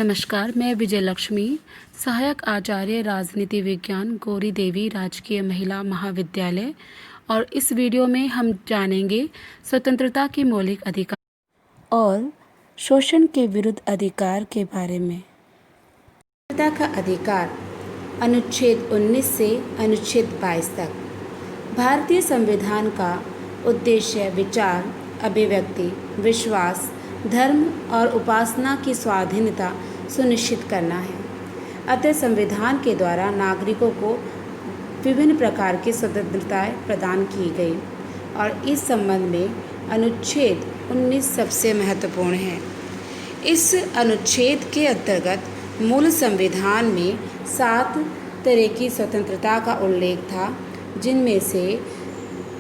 नमस्कार, मैं विजय लक्ष्मी, सहायक आचार्य राजनीति विज्ञान गौरी देवी राजकीय महिला महाविद्यालय। और इस वीडियो में हम जानेंगे स्वतंत्रता की मौलिक अधिकार और शोषण के विरुद्ध अधिकार के बारे में। स्वतंत्रता का अधिकार अनुच्छेद 19 से अनुच्छेद 22 तक। भारतीय संविधान का उद्देश्य विचार, अभिव्यक्ति, विश्वास, धर्म और उपासना की स्वाधीनता सुनिश्चित करना है। अतः संविधान के द्वारा नागरिकों को विभिन्न प्रकार की स्वतंत्रताएं प्रदान की गई और इस संबंध में अनुच्छेद 19 सबसे महत्वपूर्ण है। इस अनुच्छेद के अंतर्गत मूल संविधान में 7 तरह की स्वतंत्रता का उल्लेख था, जिनमें से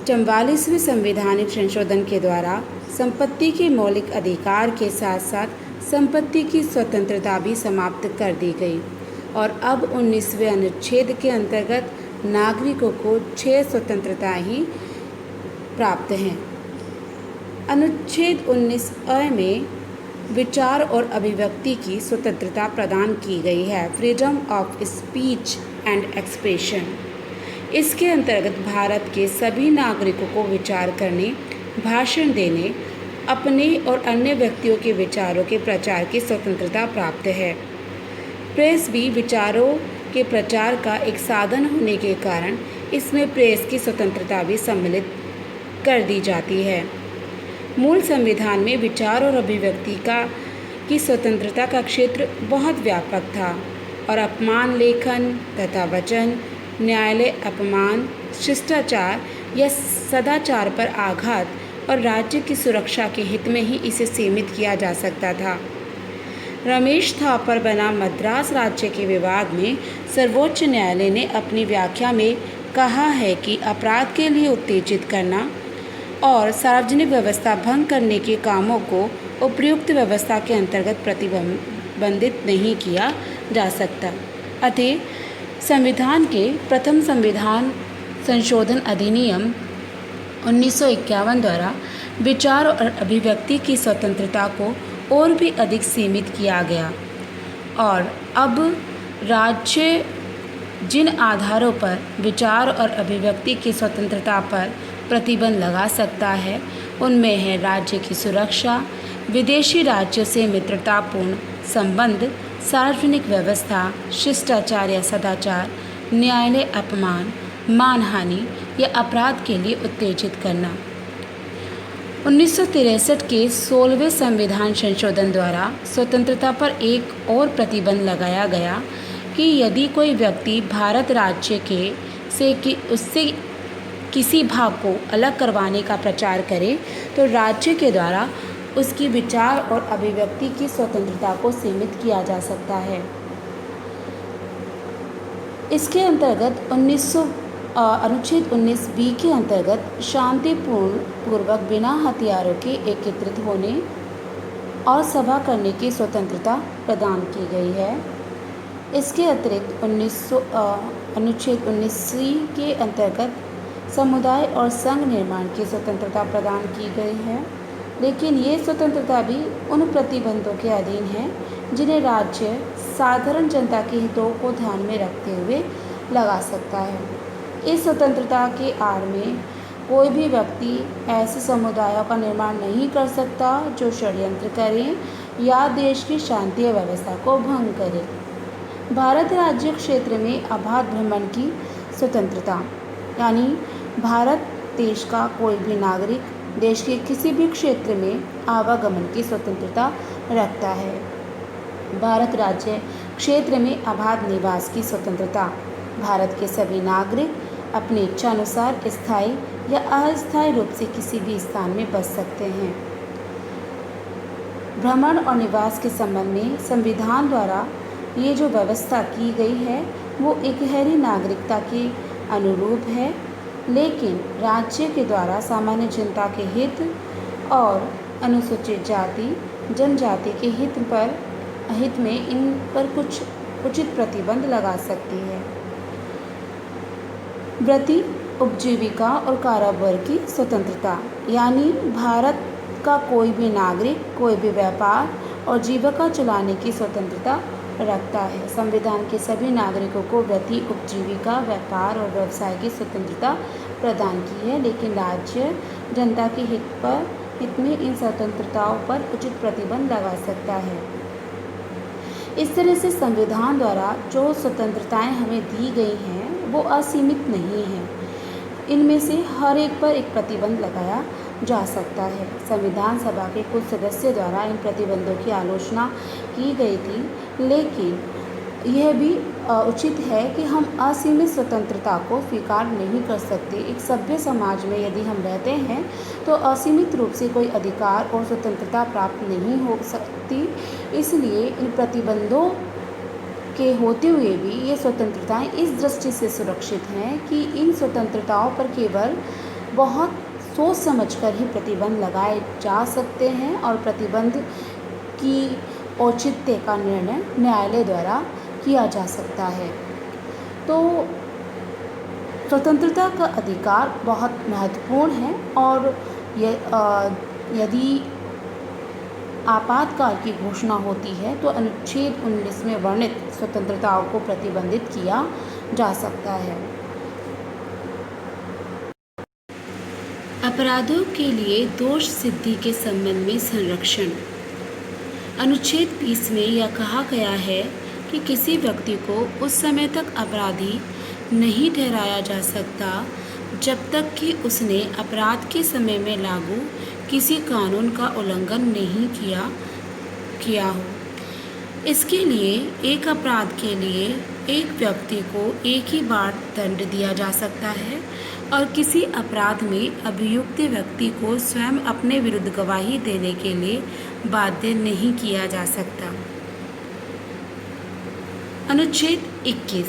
44वें संवैधानिक संशोधन के द्वारा संपत्ति के मौलिक अधिकार के साथ साथ संपत्ति की स्वतंत्रता भी समाप्त कर दी गई और अब 19वें अनुच्छेद के अंतर्गत नागरिकों को 6 स्वतंत्रता ही प्राप्त हैं। अनुच्छेद 19A में विचार और अभिव्यक्ति की स्वतंत्रता प्रदान की गई है, freedom of speech and expression. इसके अंतर्गत भारत के सभी नागरिकों को विचार करने, भाषण देने, अपने और अन्य व्यक्तियों के विचारों के प्रचार की स्वतंत्रता प्राप्त है। प्रेस भी विचारों के प्रचार का एक साधन होने के कारण इसमें प्रेस की स्वतंत्रता भी सम्मिलित कर दी जाती है। मूल संविधान में विचार और अभिव्यक्ति की स्वतंत्रता का क्षेत्र बहुत व्यापक था और अपमान लेखन तथा वचन, न्यायालय अपमान, शिष्टाचार या सदाचार पर आघात और राज्य की सुरक्षा के हित में ही इसे सीमित किया जा सकता था। रमेश थापर बना मद्रास राज्य के विवाद में सर्वोच्च न्यायालय ने अपनी व्याख्या में कहा है कि अपराध के लिए उत्तेजित करना और सार्वजनिक व्यवस्था भंग करने के कामों को उपयुक्त व्यवस्था के अंतर्गत प्रतिबंधित नहीं किया जा सकता। अतः संविधान के प्रथम संविधान संशोधन अधिनियम 1951 द्वारा विचार और अभिव्यक्ति की स्वतंत्रता को और भी अधिक सीमित किया गया और अब राज्य जिन आधारों पर विचार और अभिव्यक्ति की स्वतंत्रता पर प्रतिबंध लगा सकता है उनमें है राज्य की सुरक्षा, विदेशी राज्यों से मित्रतापूर्ण संबंध, सार्वजनिक व्यवस्था, शिष्टाचार या सदाचार, न्यायालय अपमान, मानहानि या अपराध के लिए उत्तेजित करना। 1963 के 16वें संविधान संशोधन द्वारा स्वतंत्रता पर एक और प्रतिबंध लगाया गया कि यदि कोई व्यक्ति भारत राज्य उससे किसी भाग को अलग करवाने का प्रचार करे तो राज्य के द्वारा उसकी विचार और अभिव्यक्ति की स्वतंत्रता को सीमित किया जा सकता है। इसके अंतर्गत अनुच्छेद 19B के अंतर्गत शांतिपूर्वक बिना हथियारों के एकत्रित होने और सभा करने की स्वतंत्रता प्रदान की गई है। इसके अतिरिक्त अनुच्छेद 19C के अंतर्गत समुदाय और संघ निर्माण की स्वतंत्रता प्रदान की गई है, लेकिन ये स्वतंत्रता भी उन प्रतिबंधों के अधीन है जिन्हें राज्य साधारण जनता के हितों को ध्यान में रखते हुए लगा सकता है। इस स्वतंत्रता के आड़ में कोई भी व्यक्ति ऐसे समुदायों का निर्माण नहीं कर सकता जो षड्यंत्र करें या देश की शांति और व्यवस्था को भंग करें। भारत राज्य क्षेत्र में अबाध भ्रमण की स्वतंत्रता, यानी भारत देश का कोई भी नागरिक देश के किसी भी क्षेत्र में आवागमन की स्वतंत्रता रखता है। भारत राज्य क्षेत्र में अबाध निवास की स्वतंत्रता, भारत के सभी नागरिक अपनी इच्छानुसार स्थायी या अस्थायी रूप से किसी भी स्थान में बस सकते हैं। भ्रमण और निवास के संबंध में संविधान द्वारा ये जो व्यवस्था की गई है वो एकहरी नागरिकता के अनुरूप है, लेकिन राज्य के द्वारा सामान्य जनता के हित और अनुसूचित जाति जनजाति के हित में इन पर कुछ उचित प्रतिबंध लगा सकती है। वृत्ति, उपजीविका और कारोबार की स्वतंत्रता, यानी भारत का कोई भी नागरिक कोई भी व्यापार और जीविका चलाने की स्वतंत्रता रखता है। संविधान के सभी नागरिकों को वृत्ति, उपजीविका, व्यापार और व्यवसाय की स्वतंत्रता प्रदान की है, लेकिन राज्य जनता के हित में इन स्वतंत्रताओं पर उचित प्रतिबंध लगा सकता है। इस तरह से संविधान द्वारा जो स्वतंत्रताएं हमें दी गई हैं वो असीमित नहीं हैं। इनमें से हर एक पर एक प्रतिबंध लगाया जा सकता है। संविधान सभा के कुछ सदस्यों द्वारा इन प्रतिबंधों की आलोचना की गई थी, लेकिन यह भी उचित है कि हम असीमित स्वतंत्रता को स्वीकार नहीं कर सकते। एक सभ्य समाज में यदि हम रहते हैं तो असीमित रूप से कोई अधिकार और स्वतंत्रता प्राप्त नहीं हो सकती। इसलिए इन प्रतिबंधों के होते हुए भी ये स्वतंत्रताएं इस दृष्टि से सुरक्षित हैं कि इन स्वतंत्रताओं पर केवल बहुत सोच समझकर ही प्रतिबंध लगाए जा सकते हैं और प्रतिबंध की औचित्य का निर्णय न्यायालय द्वारा किया जा सकता है। तो स्वतंत्रता का अधिकार बहुत महत्वपूर्ण है और यदि आपातकाल की घोषणा होती है तो अनुच्छेद 19 में वर्णित स्वतंत्रताओं को प्रतिबंधित किया जा सकता है। अपराधों के लिए दोष सिद्धि के संबंध में संरक्षण। अनुच्छेद 20 में यह कहा गया है कि किसी व्यक्ति को उस समय तक अपराधी नहीं ठहराया जा सकता जब तक कि उसने अपराध के समय में लागू किसी कानून का उल्लंघन नहीं किया हो। इसके लिए एक अपराध के लिए एक व्यक्ति को एक ही बार दंड दिया जा सकता है और किसी अपराध में अभियुक्त व्यक्ति को स्वयं अपने विरुद्ध गवाही देने के लिए बाध्य नहीं किया जा सकता। अनुच्छेद 21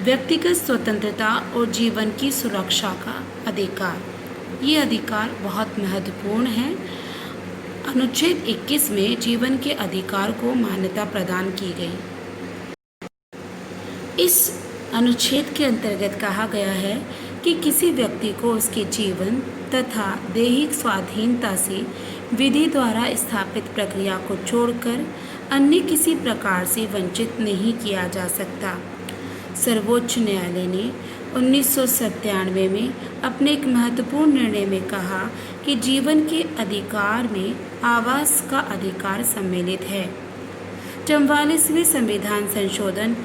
व्यक्तिगत स्वतंत्रता और जीवन की सुरक्षा का अधिकार। ये अधिकार बहुत महत्वपूर्ण है। अनुच्छेद 21 में जीवन के अधिकार को मान्यता प्रदान की गई। इस अनुच्छेद के अंतर्गत कहा गया है कि किसी व्यक्ति को उसके जीवन तथा दैहिक स्वाधीनता से विधि द्वारा स्थापित प्रक्रिया को छोड़कर अन्य किसी प्रकार से वंचित नहीं किया जा सकता। सर्वोच्च न्यायालय ने 1997 में अपने एक महत्वपूर्ण निर्णय में कहा कि जीवन के अधिकार में आवास का अधिकार सम्मिलित है। 44वें संविधान संशोधन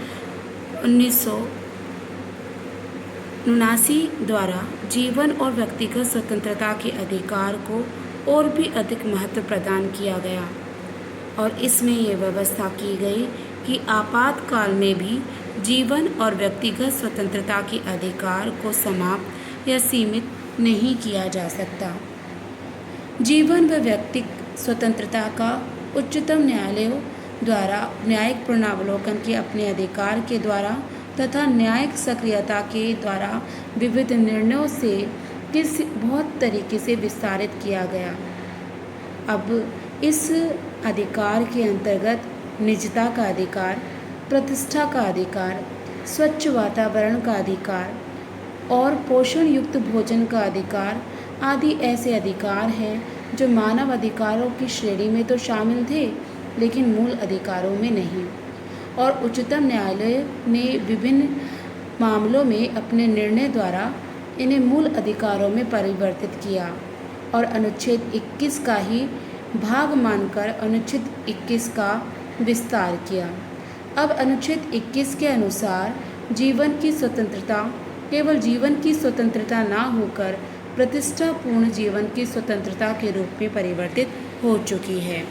1979 द्वारा जीवन और व्यक्तिगत स्वतंत्रता के अधिकार को और भी अधिक महत्व प्रदान किया गया और इसमें यह व्यवस्था की गई कि आपातकाल में भी जीवन और व्यक्तिगत स्वतंत्रता के अधिकार को समाप्त या सीमित नहीं किया जा सकता। जीवन व व्यक्तिगत स्वतंत्रता का उच्चतम न्यायालयों द्वारा न्यायिक पुनरावलोकन के अपने अधिकार के द्वारा तथा न्यायिक सक्रियता के द्वारा विविध निर्णयों से बहुत तरीके से विस्तारित किया गया। अब इस अधिकार के अंतर्गत निजता का अधिकार, प्रतिष्ठा का अधिकार, स्वच्छ वातावरण का अधिकार और पोषण युक्त भोजन का अधिकार आदि ऐसे अधिकार हैं जो मानव अधिकारों की श्रेणी में तो शामिल थे लेकिन मूल अधिकारों में नहीं। और उच्चतम न्यायालय ने विभिन्न मामलों में अपने निर्णय द्वारा इन्हें मूल अधिकारों में परिवर्तित किया और अनुच्छेद 21 का ही भाग मानकर अनुच्छेद 21 का विस्तार किया। अब अनुच्छेद 21 के अनुसार जीवन की स्वतंत्रता केवल जीवन की स्वतंत्रता ना होकर प्रतिष्ठापूर्ण जीवन की स्वतंत्रता के रूप में परिवर्तित हो चुकी है।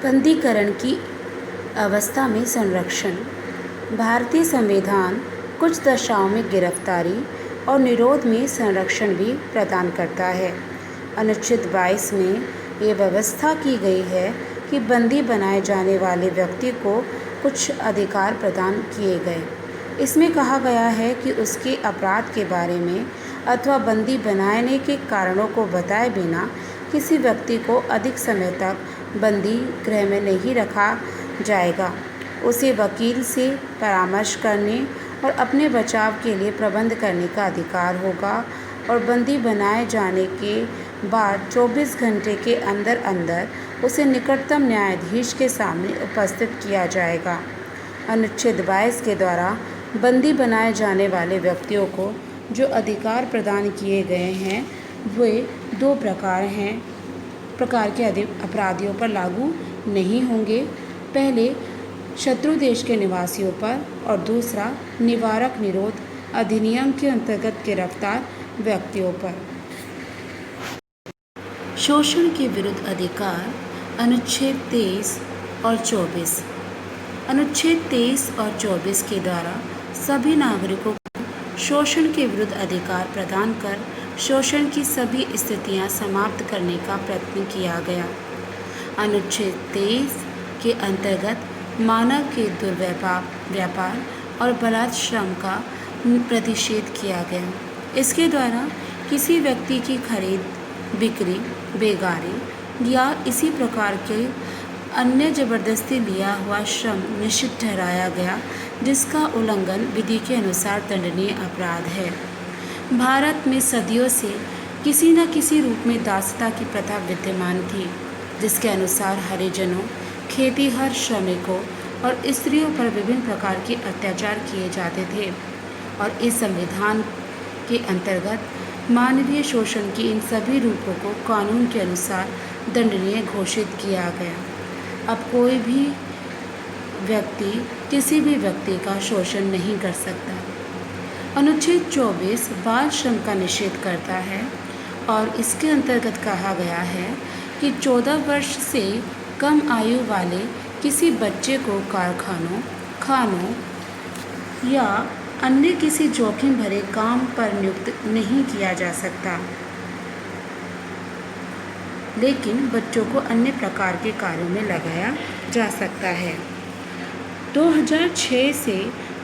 बंदीकरण की अवस्था में संरक्षण। भारतीय संविधान कुछ दशाओं में गिरफ्तारी और निरोध में संरक्षण भी प्रदान करता है। अनुच्छेद 22 में ये व्यवस्था की गई है कि बंदी बनाए जाने वाले व्यक्ति को कुछ अधिकार प्रदान किए गए। इसमें कहा गया है कि उसके अपराध के बारे में अथवा बंदी बनाने के कारणों को बताए बिना किसी व्यक्ति को अधिक समय तक बंदी गृह में नहीं रखा जाएगा। उसे वकील से परामर्श करने और अपने बचाव के लिए प्रबंध करने का अधिकार होगा और बंदी बनाए जाने के बाद 24 घंटे के अंदर अंदर उसे निकटतम न्यायाधीश के सामने उपस्थित किया जाएगा। अनुच्छेद 22 के द्वारा बंदी बनाए जाने वाले व्यक्तियों को जो अधिकार प्रदान किए गए हैं वे दो प्रकार के अपराधियों पर लागू नहीं होंगे। पहले शत्रु देश के निवासियों पर और दूसरा निवारक निरोध अधिनियम के अंतर्गत गिरफ्तार व्यक्तियों पर। शोषण के विरुद्ध अधिकार अनुच्छेद 23 और 24। अनुच्छेद 23 और 24 के द्वारा सभी नागरिकों को शोषण के विरुद्ध अधिकार प्रदान कर शोषण की सभी स्थितियां समाप्त करने का प्रयत्न किया गया। अनुच्छेद 23 के अंतर्गत मानव के दुर्व्यापार और बलात् श्रम का प्रतिषेध किया गया। इसके द्वारा किसी व्यक्ति की खरीद, बिक्री, बेगारी या इसी प्रकार के अन्य जबरदस्ती लिया हुआ श्रम निषिद्ध ठहराया गया, जिसका उल्लंघन विधि के अनुसार दंडनीय अपराध है। भारत में सदियों से किसी न किसी रूप में दासता की प्रथा विद्यमान थी, जिसके अनुसार हरिजनों, खेतीहर श्रमिकों और स्त्रियों पर विभिन्न प्रकार के अत्याचार किए जाते थे और इस संविधान के अंतर्गत मानवीय शोषण के इन सभी रूपों को कानून के अनुसार दंडनीय घोषित किया गया। अब कोई भी व्यक्ति किसी भी व्यक्ति का शोषण नहीं कर सकता। अनुच्छेद 24 बाल श्रम का निषेध करता है और इसके अंतर्गत कहा गया है कि 14 वर्ष से कम आयु वाले किसी बच्चे को कारखानों, खानों या अन्य किसी जोखिम भरे काम पर नियुक्त नहीं किया जा सकता, लेकिन बच्चों को अन्य प्रकार के कार्यों में लगाया जा सकता है। 2006 से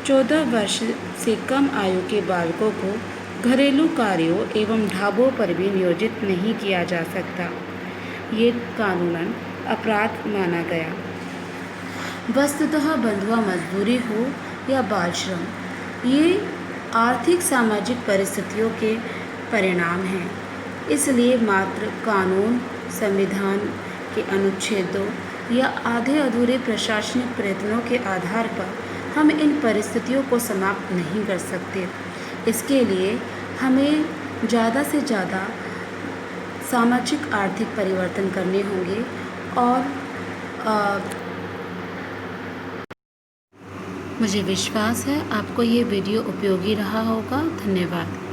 14 वर्ष से कम आयु के बालकों को घरेलू कार्यों एवं ढाबों पर भी नियोजित नहीं किया जा सकता। ये कानूनन अपराध माना गया। वस्तुतः बंधुआ मजदूरी हो या बाल श्रम, ये आर्थिक सामाजिक परिस्थितियों के परिणाम हैं। इसलिए मात्र कानून, संविधान के अनुच्छेदों या आधे अधूरे प्रशासनिक प्रयत्नों के आधार पर हम इन परिस्थितियों को समाप्त नहीं कर सकते। इसके लिए हमें ज़्यादा से ज़्यादा सामाजिक आर्थिक परिवर्तन करने होंगे और मुझे विश्वास है आपको ये वीडियो उपयोगी रहा होगा। धन्यवाद।